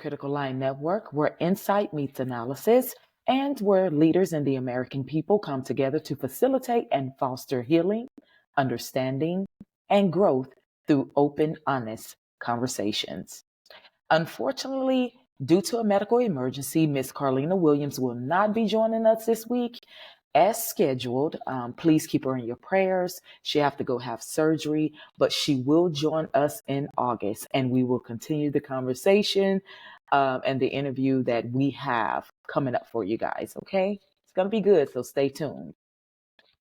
Critical Line Network, where insight meets analysis and where leaders and the American people come together to facilitate and foster healing, understanding, and growth through open, honest conversations. Unfortunately, due to a medical emergency, Miss Carlina Williams will not be joining us this week as scheduled. Please keep her in your prayers. She have to go have surgery, but she will join us in August, and we will continue the conversation and the interview that we have coming up for you guys, okay? It's going to be good, so stay tuned.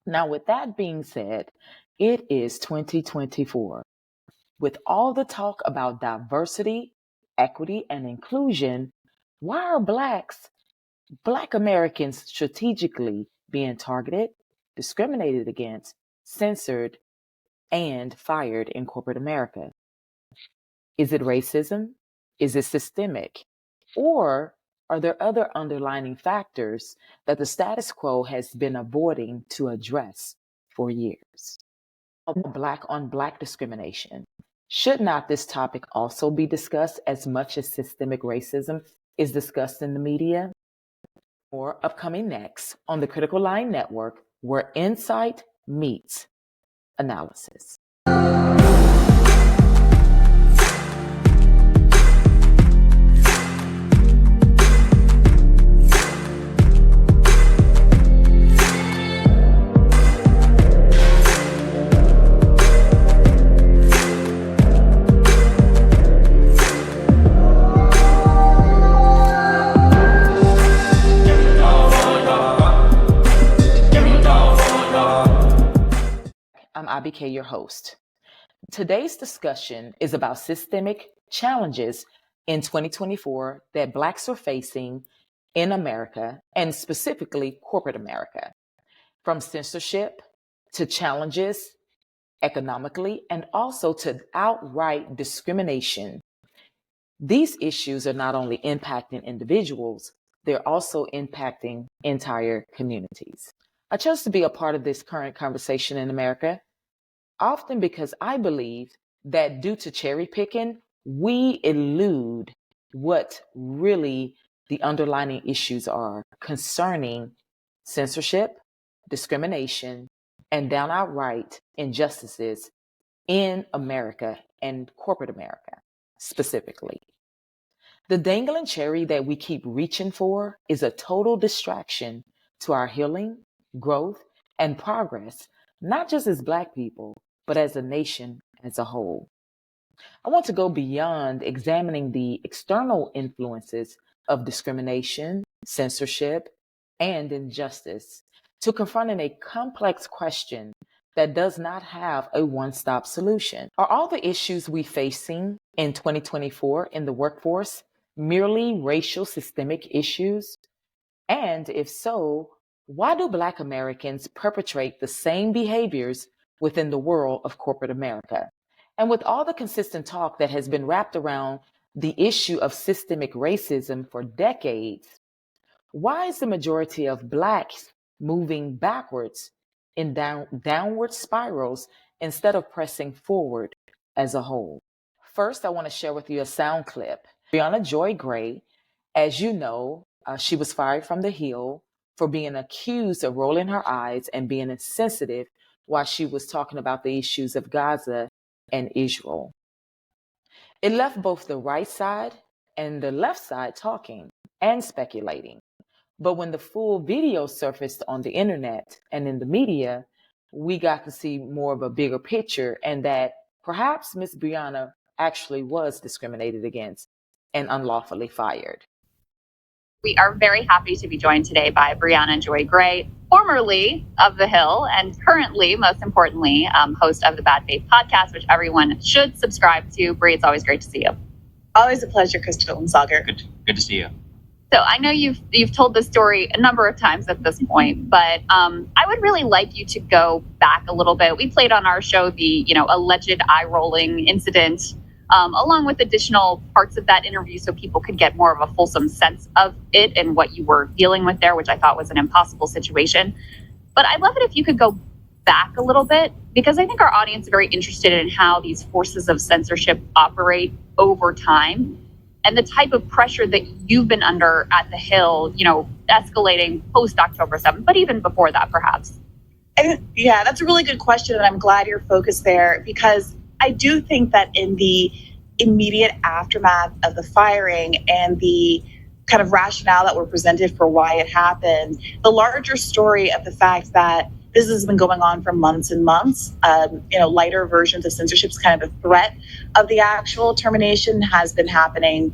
Now, with that being said, it is 2024. With all the talk about diversity, equity, and inclusion, why are Black Americans strategically being targeted, discriminated against, censored, and fired in corporate America? Is it racism? Is it systemic? Or are there other underlying factors that the status quo has been avoiding to address for years? Black on Black discrimination. Should not this topic also be discussed as much as systemic racism is discussed in the media? More upcoming next on the Critical Line Network, where insight meets analysis. I'm Abike, your host. Today's discussion is about systemic challenges in 2024 that Blacks are facing in America, and specifically corporate America, from censorship to challenges economically and also to outright discrimination. These issues are not only impacting individuals, they're also impacting entire communities. I chose to be a part of this current conversation in America, often because I believe that due to cherry picking, we elude what really the underlying issues are concerning censorship, discrimination, and down outright injustices in America and corporate America specifically. The dangling cherry that we keep reaching for is a total distraction to our healing, growth, and progress, not just as Black people, but as a nation as a whole. I want to go beyond examining the external influences of discrimination, censorship, and injustice to confronting a complex question that does not have a one-stop solution. Are all the issues we facing in 2024 in the workforce merely racial systemic issues? And if so, why do Black Americans perpetrate the same behaviors within the world of corporate America? And with all the consistent talk that has been wrapped around the issue of systemic racism for decades, why is the majority of Blacks moving backwards in downward spirals instead of pressing forward as a whole? First, I want to share with you a sound clip. Brianna Joy Gray, as you know, she was fired from The Hill for being accused of rolling her eyes and being insensitive while she was talking about the issues of Gaza and Israel. It left both the right side and the left side talking and speculating. But when the full video surfaced on the internet and in the media, we got to see more of a bigger picture, and that perhaps Miss Brianna actually was discriminated against and unlawfully fired. We are very happy to be joined today by Brianna Joy Gray, formerly of The Hill and currently, most importantly, host of the Bad Faith podcast, which everyone should subscribe to. Bri, it's always great to see you. Always a pleasure, Crystal and Sagar. Good to see you. So I know you've told this story a number of times at this point, but I would really like you to go back a little bit. We played on our show the alleged eye-rolling incident, along with additional parts of that interview so people could get more of a fulsome sense of it and what you were dealing with there, which I thought was an impossible situation. But I'd love it if you could go back a little bit, because I think our audience is very interested in how these forces of censorship operate over time. and the type of pressure that you've been under at the Hill, escalating post October 7th, but even before that, perhaps? Yeah, that's a really good question. And I'm glad you're focused there, because I do think that in the immediate aftermath of the firing and the kind of rationale that were presented for why it happened, the larger story of the fact that this has been going on for months and months, lighter versions of censorship is kind of a threat of the actual termination has been happening.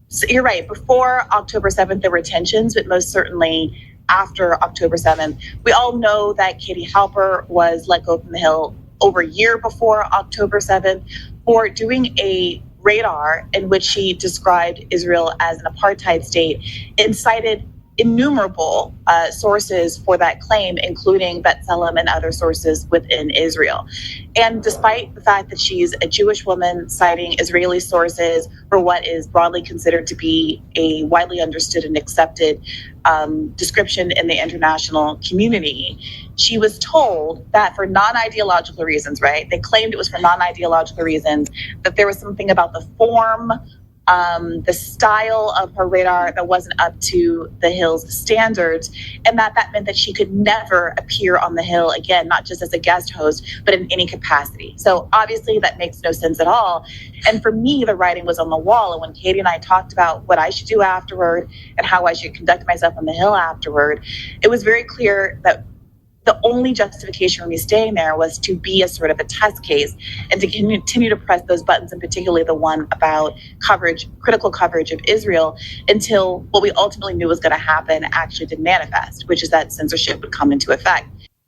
So you're right. Before October 7th, there were tensions, but most certainly after October 7th, we all know that Katie Halper was let go from the Hill over a year before October 7th for doing a radar in which she described Israel as an apartheid state and cited innumerable sources for that claim, including B'Tselem and other sources within Israel. And despite the fact that she's a Jewish woman citing Israeli sources for what is broadly considered to be a widely understood and accepted description in the international community, she was told that for non-ideological reasons, right? They claimed it was for non-ideological reasons, that there was something about the form, the style of her radar that wasn't up to the Hill's standards, and that meant that she could never appear on the Hill again, not just as a guest host, but in any capacity. So obviously that makes no sense at all. And for me, the writing was on the wall. And when Katie and I talked about what I should do afterward and how I should conduct myself on the Hill afterward, it was very clear that the only justification for me staying there was to be a sort of a test case and to continue to press those buttons, and particularly the one about critical coverage of Israel, until what we ultimately knew was going to happen actually did manifest, which is that censorship would come into effect.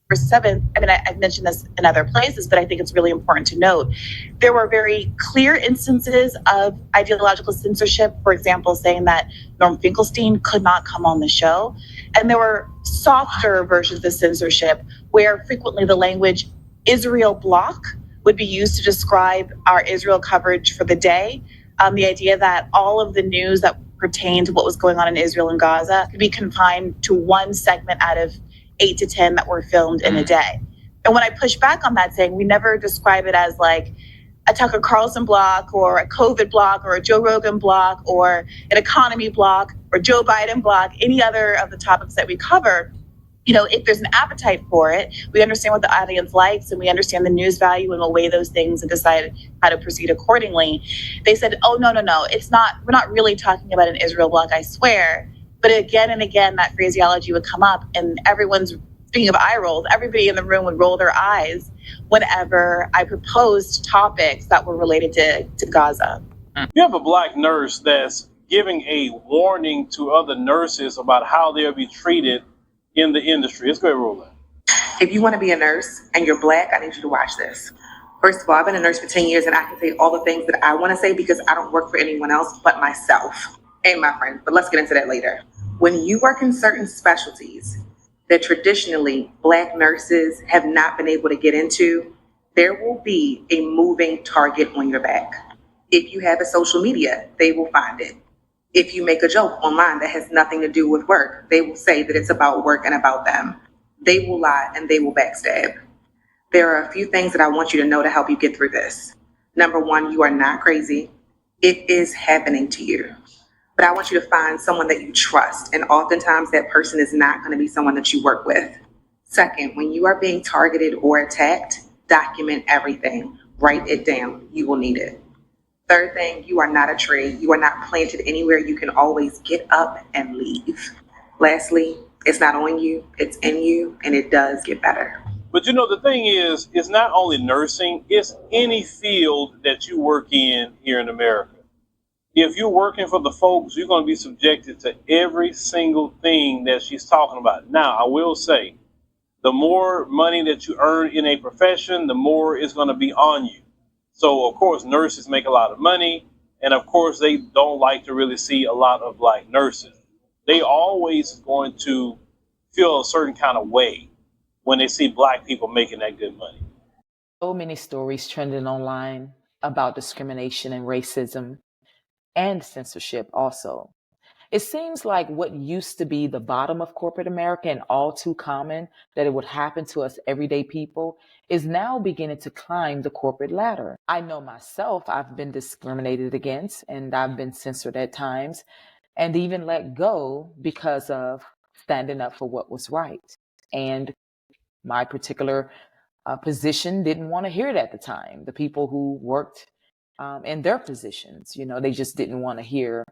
For 7th, I've mentioned this in other places, but I think it's really important to note, there were very clear instances of ideological censorship, for example, saying that Norm Finkelstein could not come on the show. And there were softer versions of censorship where frequently the language Israel block would be used to describe our Israel coverage for the day. The idea that all of the news that pertained to what was going on in Israel and Gaza could be confined to one segment out of 8 to 10 that were filmed in a day. And when I push back on that, saying we never describe it as like a Tucker Carlson block or a COVID block or a Joe Rogan block or an economy block or Joe Biden block, any other of the topics that we cover, if there's an appetite for it, we understand what the audience likes and we understand the news value and we'll weigh those things and decide how to proceed accordingly. They said, oh, no, we're not really talking about an Israel block, I swear. But again and again, that phraseology would come up and speaking of eye rolls, everybody in the room would roll their eyes whenever I proposed topics that were related to Gaza. You have a black nurse that's giving a warning to other nurses about how they'll be treated in the industry. Let's go ahead and roll that. If you want to be a nurse and you're black, I need you to watch this. First of all, I've been a nurse for 10 years and I can say all the things that I want to say because I don't work for anyone else but myself and my friends. But let's get into that later. When you work in certain specialties that traditionally black nurses have not been able to get into, there will be a moving target on your back. If you have a social media, they will find it. If you make a joke online that has nothing to do with work, they will say that it's about work and about them. They will lie and they will backstab. There are a few things that I want you to know to help you get through this. Number one, you are not crazy. It is happening to you. But I want you to find someone that you trust. And oftentimes that person is not going to be someone that you work with. Second, when you are being targeted or attacked, document everything. Write it down. You will need it. Third thing, you are not a tree. You are not planted anywhere. You can always get up and leave. Lastly, it's not on you, it's in you, and it does get better. But the thing is, it's not only nursing, it's any field that you work in here in America. If you're working for the folks, you're going to be subjected to every single thing that she's talking about. Now, I will say, the more money that you earn in a profession, the more it's going to be on you. So, of course, nurses make a lot of money. And, of course, they don't like to really see a lot of black nurses. They always going to feel a certain kind of way when they see black people making that good money. So many stories trending online about discrimination and racism and censorship also. It seems like what used to be the bottom of corporate America and all too common that it would happen to us everyday people is now beginning to climb the corporate ladder. I know myself, I've been discriminated against and I've been censored at times and even let go because of standing up for what was right. And my particular position didn't want to hear it at the time. The people who worked in their positions, they just didn't want to hear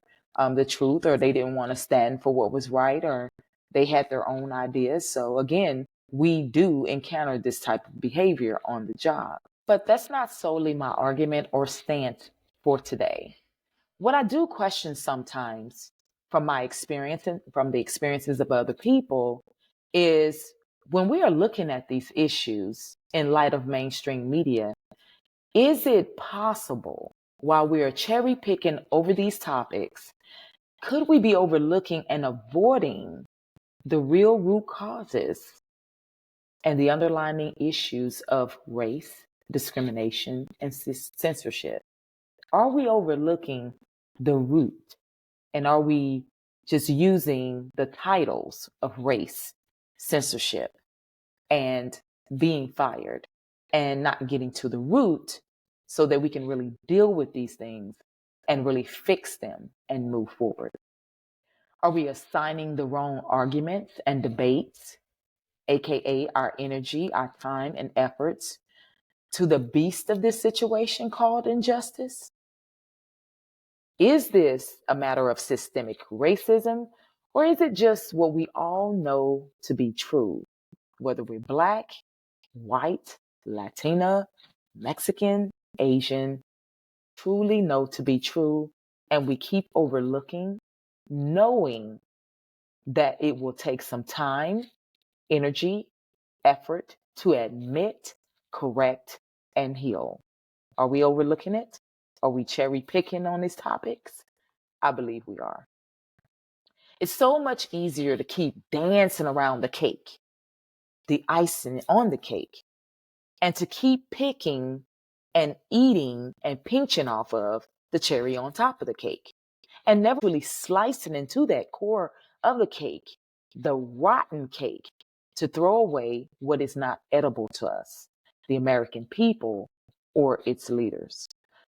the truth, or they didn't want to stand for what was right, or they had their own ideas. So again, we do encounter this type of behavior on the job. But that's not solely my argument or stance for today. What I do question sometimes from my experience and from the experiences of other people is when we are looking at these issues in light of mainstream media, is it possible while we are cherry picking over these topics, could we be overlooking and avoiding the real root causes and the underlying issues of race, discrimination, and censorship? Are we overlooking the root? And are we just using the titles of race, censorship, and being fired and not getting to the root so that we can really deal with these things and really fix them and move forward? Are we assigning the wrong arguments and debates, aka our energy, our time, and efforts to the beast of this situation called injustice? Is this a matter of systemic racism, or is it just what we all know to be true, whether we're Black, white, Latina, Mexican, Asian, truly know to be true, and we keep overlooking, knowing that it will take some time, energy, effort to admit, correct, and heal? Are we overlooking it? Are we cherry picking on these topics? I believe we are. It's so much easier to keep dancing around the cake, the icing on the cake, and to keep picking and eating and pinching off of the cherry on top of the cake and never really slicing into that core of the cake, the rotten cake, to throw away what is not edible to us, the American people, or its leaders.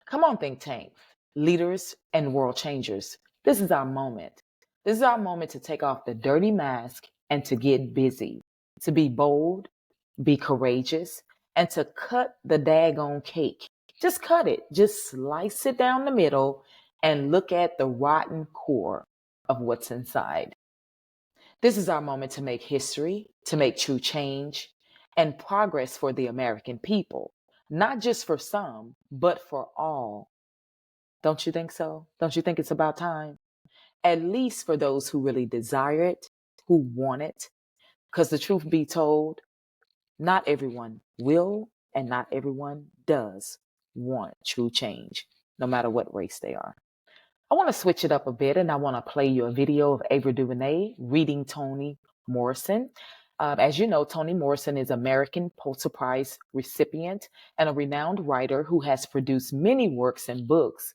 Come on, think tanks, leaders, and world changers. This is our moment. This is our moment to take off the dirty mask and to get busy, to be bold, be courageous, and to cut the daggone cake. Just cut it. Just slice it down the middle and look at the rotten core of what's inside. This is our moment to make history, to make true change and progress for the American people, not just for some, but for all. Don't you think so? Don't you think it's about time? At least for those who really desire it, who want it. Because the truth be told, not everyone will and not everyone does want true change, no matter what race they are. I want to switch it up a bit and I want to play you a video of Duvernay reading Toni Morrison. As you know, Toni Morrison is American Pulitzer Prize recipient and a renowned writer who has produced many works and books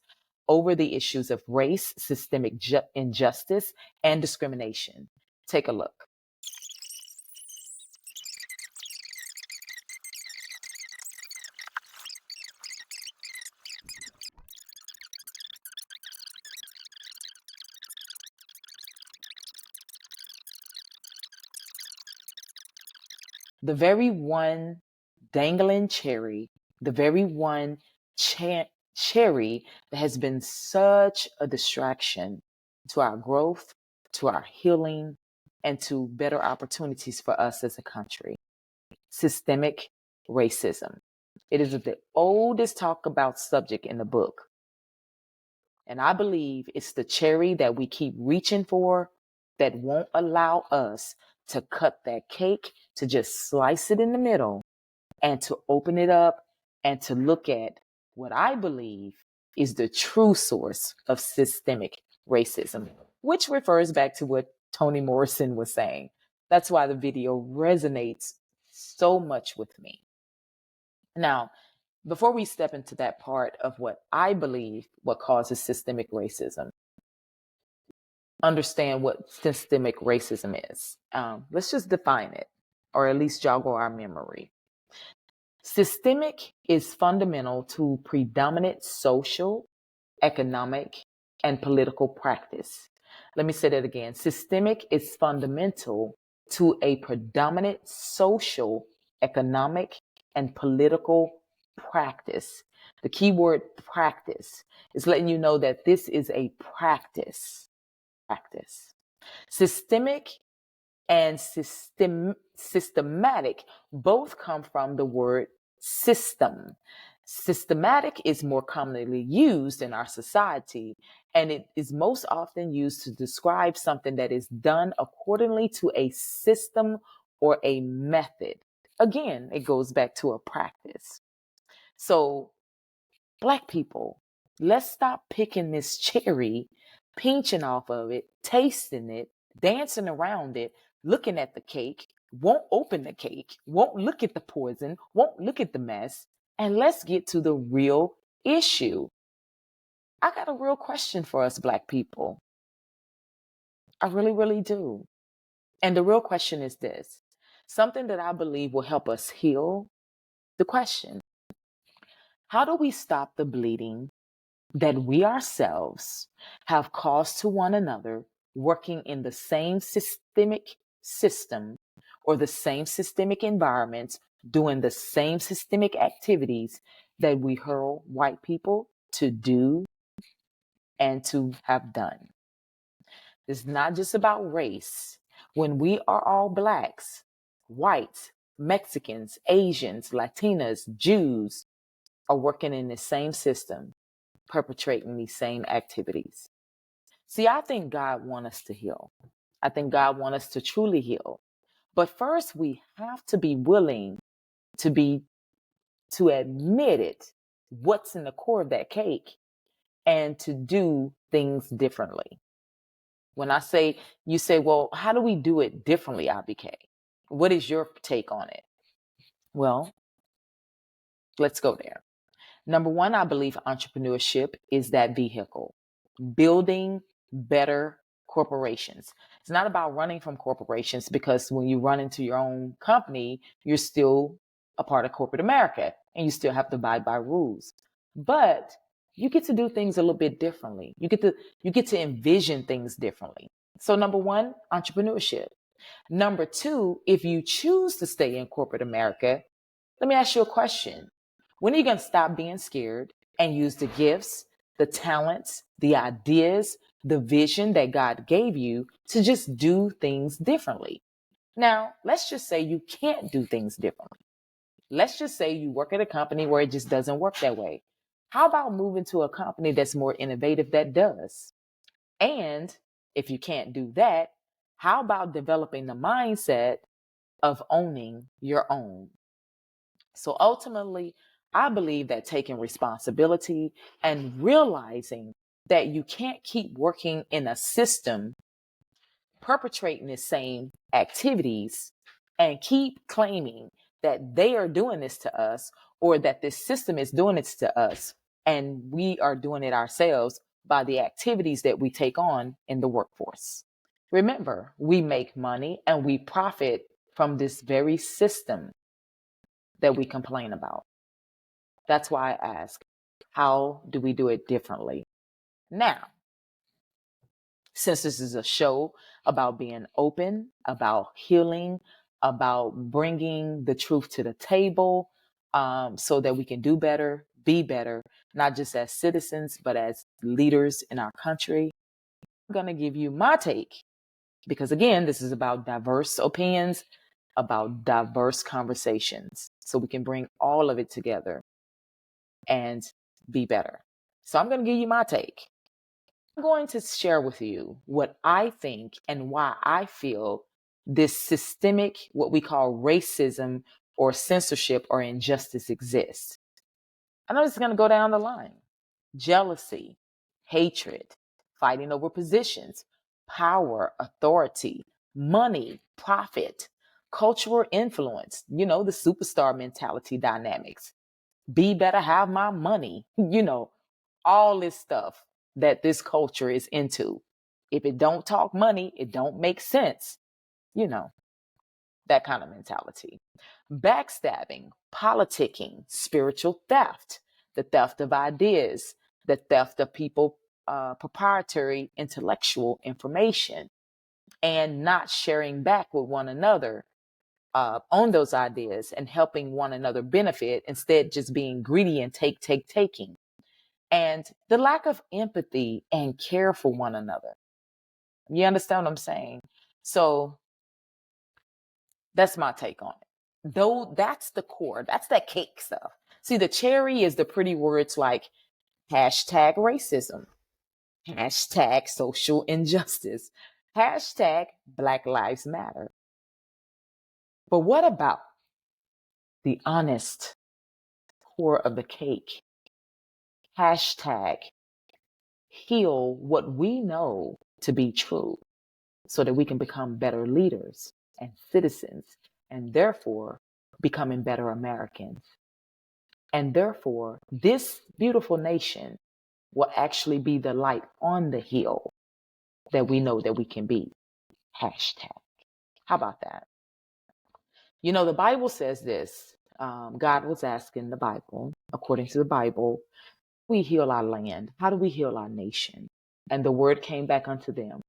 over the issues of race, systemic injustice, and discrimination. Take a look. The very one dangling cherry, the very one cherry that has been such a distraction to our growth, to our healing, and to better opportunities for us as a country. Systemic racism. It is the oldest talked about subject in the book. And I believe it's the cherry that we keep reaching for that won't allow us to cut that cake, to just slice it in the middle and to open it up and to look at what I believe is the true source of systemic racism, which refers back to what Toni Morrison was saying. That's why the video resonates so much with me. Now, before we step into that part of what I believe what causes systemic racism, understand what systemic racism is. Let's just define it, or at least joggle our memory. Systemic is fundamental to predominant social, economic, and political practice. Let me say that again. Systemic is fundamental to a predominant social, economic, and political practice. The key word practice is letting you know that this is a practice. Systemic and systematic both come from the word system. Systematic is more commonly used in our society, and it is most often used to describe something that is done accordingly to a system or a method. Again, it goes back to a practice. So, Black people, let's stop picking this cherry, pinching off of it, tasting it, dancing around it, looking at the cake, won't open the cake, won't look at the poison, won't look at the mess, and let's get to the real issue. I got a real question for us Black people. I really, really do. And the real question is this, something that I believe will help us heal the question. How do we stop the bleeding that we ourselves have caused to one another, working in the same systemic system or the same systemic environments, doing the same systemic activities that we hurl white people to do and to have done? It's not just about race. When we are all Blacks, whites, Mexicans, Asians, Latinas, Jews are working in the same system, perpetrating these same activities. See, I think God wants us to heal. I think God wants us to truly heal. But first, we have to be willing to admit it, what's in the core of that cake, and to do things differently. When I say, you say, well, how do we do it differently, Abike? What is your take on it? Well, let's go there. Number one, I believe entrepreneurship is that vehicle, building better corporations. It's not about running from corporations, because when you run into your own company, you're still a part of corporate America and you still have to abide by rules. But you get to do things a little bit differently. You get to envision things differently. So number one, entrepreneurship. Number two, if you choose to stay in corporate America, let me ask you a question. When are you going to stop being scared and use the gifts, the talents, the ideas, the vision that God gave you to just do things differently? Now, let's just say you can't do things differently. Let's just say you work at a company where it just doesn't work that way. How about moving to a company that's more innovative that does? And if you can't do that, how about developing the mindset of owning your own? So ultimately, I believe that taking responsibility and realizing that you can't keep working in a system, perpetrating the same activities, and keep claiming that they are doing this to us, or that this system is doing it to us, and we are doing it ourselves by the activities that we take on in the workforce. Remember, we make money and we profit from this very system that we complain about. That's why I ask, how do we do it differently? Now, since this is a show about being open, about healing, about bringing the truth to the table, so that we can do better, be better, not just as citizens, but as leaders in our country, I'm going to give you my take. Because again, this is about diverse opinions, about diverse conversations, so we can bring all of it together and be better. So I'm going to give you my take. I'm going to share with you what I think and why I feel this systemic, what we call racism or censorship or injustice exists. I know this is going to go down the line. Jealousy, hatred, fighting over positions, power, authority, money, profit, cultural influence, the superstar mentality dynamics. Be better, have my money, all this stuff that this culture is into. If it don't talk money, it don't make sense. You know, that kind of mentality. Backstabbing, politicking, spiritual theft, the theft of ideas, the theft of people proprietary intellectual information, and not sharing back with one another on those ideas and helping one another benefit, instead just being greedy and taking. And the lack of empathy and care for one another. You understand what I'm saying? So that's my take on it. Though that's the core, that's that cake stuff. See, the cherry is the pretty words like hashtag racism, hashtag social injustice, hashtag Black Lives Matter. But what about the honest core of the cake? Hashtag heal what we know to be true so that we can become better leaders and citizens, and therefore becoming better Americans. And therefore, this beautiful nation will actually be the light on the hill that we know that we can be. Hashtag. How about that? You know, the Bible says this. God was asking the Bible, according to the Bible, we heal our land? How do we heal our nation? And the word came back unto them.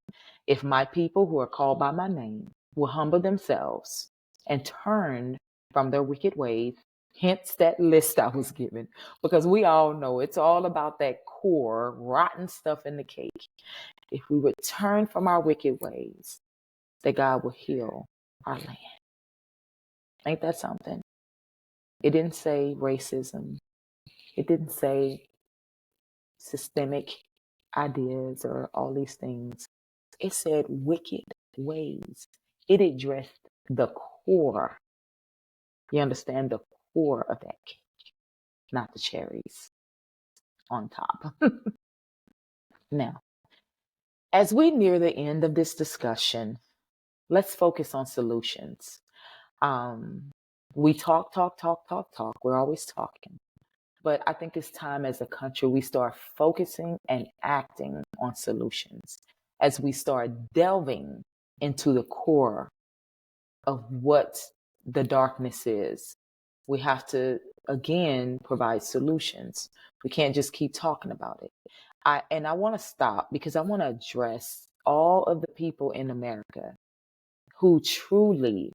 If my people who are called by my name will humble themselves and turn from their wicked ways, hence that list I was given, because we all know it's all about that core rotten stuff in the cake. If we would turn from our wicked ways, that God will heal our land. Ain't that something? It didn't say racism. It didn't say systemic ideas or all these things. It said wicked ways. It addressed the core. You understand? The core of that cake, not the cherries on top. Now, as we near the end of this discussion, let's focus on solutions. We talk. We're always talking. But I think it's time as a country we start focusing and acting on solutions as we start delving into the core of what the darkness is. We have to, again, provide solutions. We can't just keep talking about it. I want to stop because I want to address all of the people in America who truly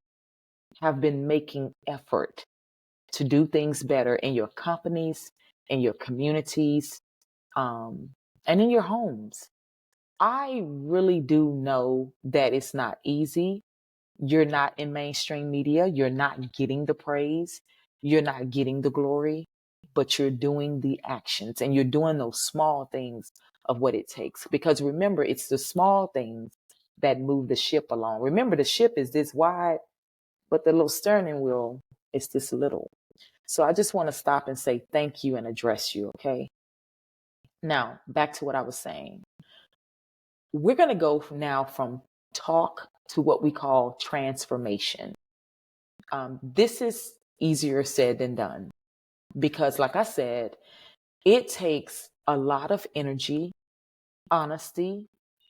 have been making effort to do things better in your companies, in your communities, and in your homes. I really do know that it's not easy. You're not in mainstream media. You're not getting the praise. You're not getting the glory, but you're doing the actions and you're doing those small things of what it takes. Because remember, it's the small things that move the ship along. Remember, the ship is this wide, but the little steering wheel is this little. So I just want to stop and say thank you and address you, okay? Now, back to what I was saying. We're going to go now from talk to what we call transformation. This is easier said than done because, like I said, it takes a lot of energy, honesty,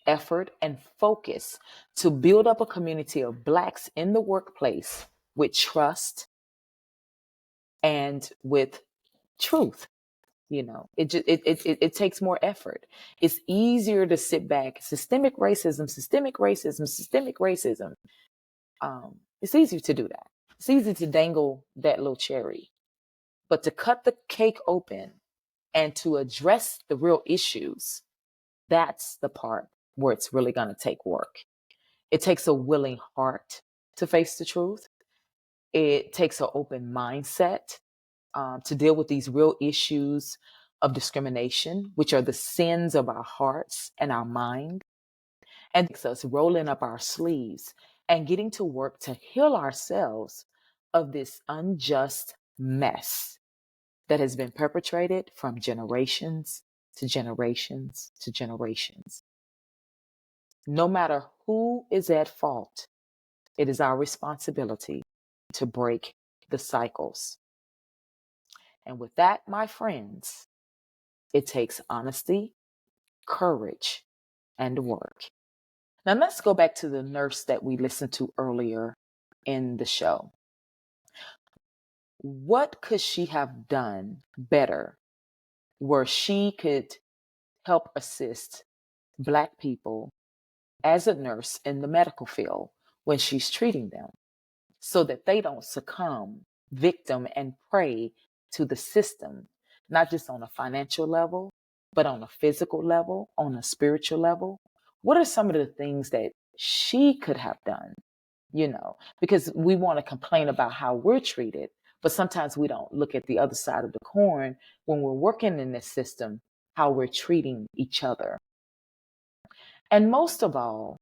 effort, and focus to build up a community of Blacks in the workplace with trust and with truth. You know, it takes more effort. It's easier to sit back. Systemic racism. It's easy to do that. It's easy to dangle that little cherry, but to cut the cake open and to address the real issues, that's the part where it's really going to take work. It takes a willing heart to face the truth. It takes an open mindset to deal with these real issues of discrimination, which are the sins of our hearts and our mind. And it's us rolling up our sleeves and getting to work to heal ourselves of this unjust mess that has been perpetrated from generations to generations to generations. No matter who is at fault, it is our responsibility to break the cycles. And with that, my friends, it takes honesty, courage, and work. Now let's go back to the nurse that we listened to earlier in the show. What could she have done better where she could help assist Black people as a nurse in the medical field when she's treating them so that they don't succumb victim and prey to the system, not just on a financial level, but on a physical level, on a spiritual level? What are some of the things that she could have done? Because we want to complain about how we're treated, but sometimes we don't look at the other side of the coin when we're working in this system, how we're treating each other. And most of all,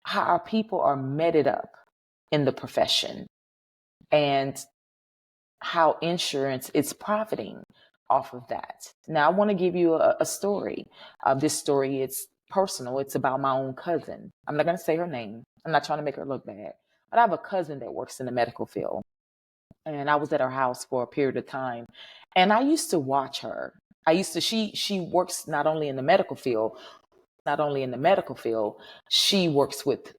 how our people are meted up in the profession and how insurance is profiting off of that. Now, I want to give you a story. This story, it's personal. It's about my own cousin. I'm not going to say her name. I'm not trying to make her look bad. But I have a cousin that works in the medical field. And I was at her house for a period of time. And I used to watch her. She works not only in the medical field, she works with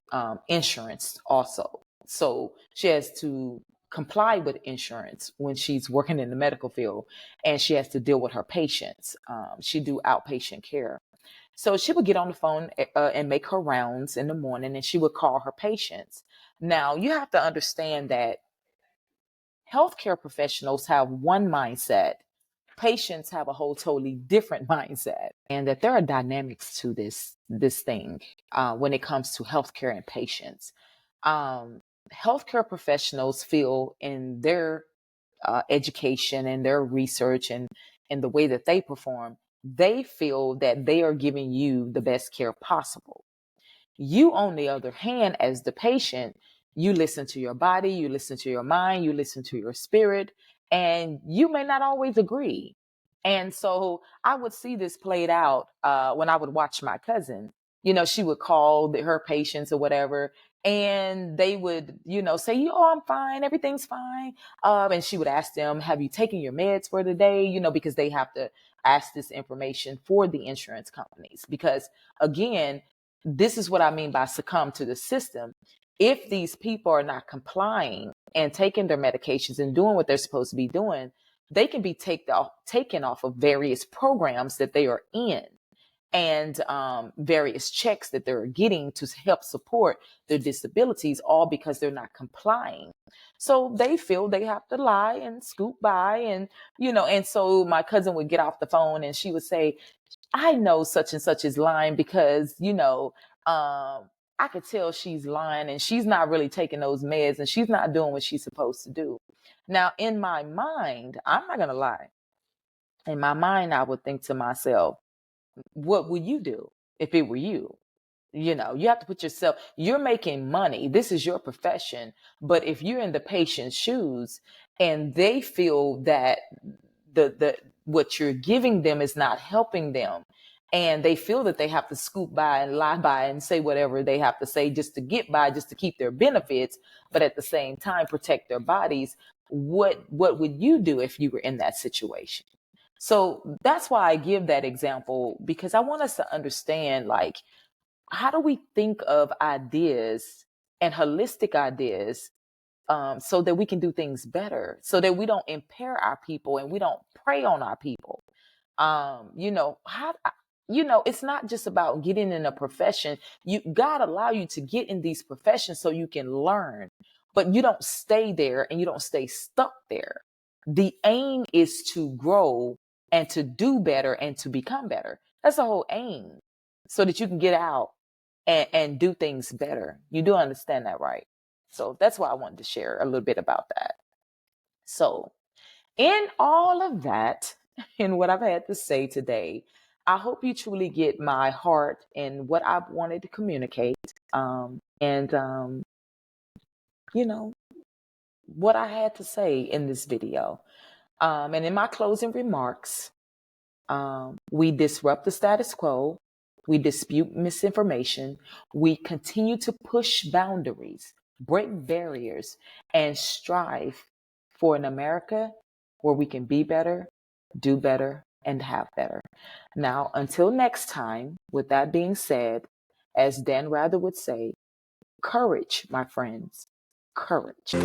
insurance also. So she has to comply with insurance when she's working in the medical field, and she has to deal with her patients. She do outpatient care. So she would get on the phone and make her rounds in the morning, and she would call her patients. Now, you have to understand that healthcare professionals have one mindset. Patients have a whole totally different mindset, and that there are dynamics to this thing when it comes to healthcare and patients. Healthcare professionals feel in their education and their research and the way that they perform, they feel that they are giving you the best care possible. You, on the other hand, as the patient, you listen to your body, you listen to your mind, you listen to your spirit, and you may not always agree. And so I would see this played out when I would watch my cousin. She would call her patients or whatever, and they would, say, "Oh, I'm fine, everything's fine." And she would ask them, "Have you taken your meds for the day?" Because they have to ask this information for the insurance companies. Because again, this is what I mean by succumb to the system. If these people are not complying and taking their medications and doing what they're supposed to be doing, they can be taken off of various programs that they are in and various checks that they're getting to help support their disabilities, all because they're not complying. So they feel they have to lie and scoot by, and so my cousin would get off the phone and she would say, "I know such and such is lying because, I could tell she's lying and she's not really taking those meds and she's not doing what she's supposed to do." Now, in my mind, I'm not going to lie. In my mind, I would think to myself, what would you do if it were you? You have to put yourself, you're making money. This is your profession. But if you're in the patient's shoes and they feel that the what you're giving them is not helping them, and they feel that they have to scoop by and lie by and say whatever they have to say just to get by, just to keep their benefits, but at the same time protect their bodies, what would you do if you were in that situation? So that's why I give that example, because I want us to understand, like, how do we think of ideas and holistic ideas so that we can do things better, so that we don't impair our people and we don't prey on our people. It's not just about getting in a profession. God allow you to get in these professions so you can learn, but you don't stay there and you don't stay stuck there. The aim is to grow and to do better and to become better. That's the whole aim, so that you can get out and do things better. You do understand that, right? So that's why I wanted to share a little bit about that. So in all of that, in what I've had to say today, I hope you truly get my heart and what I've wanted to communicate. And what I had to say in this video. And in my closing remarks, we disrupt the status quo. We dispute misinformation. We continue to push boundaries, break barriers, and strive for an America where we can be better, do better, and have better. Now, until next time, with that being said, As Dan Rather would say, courage, my friends, courage.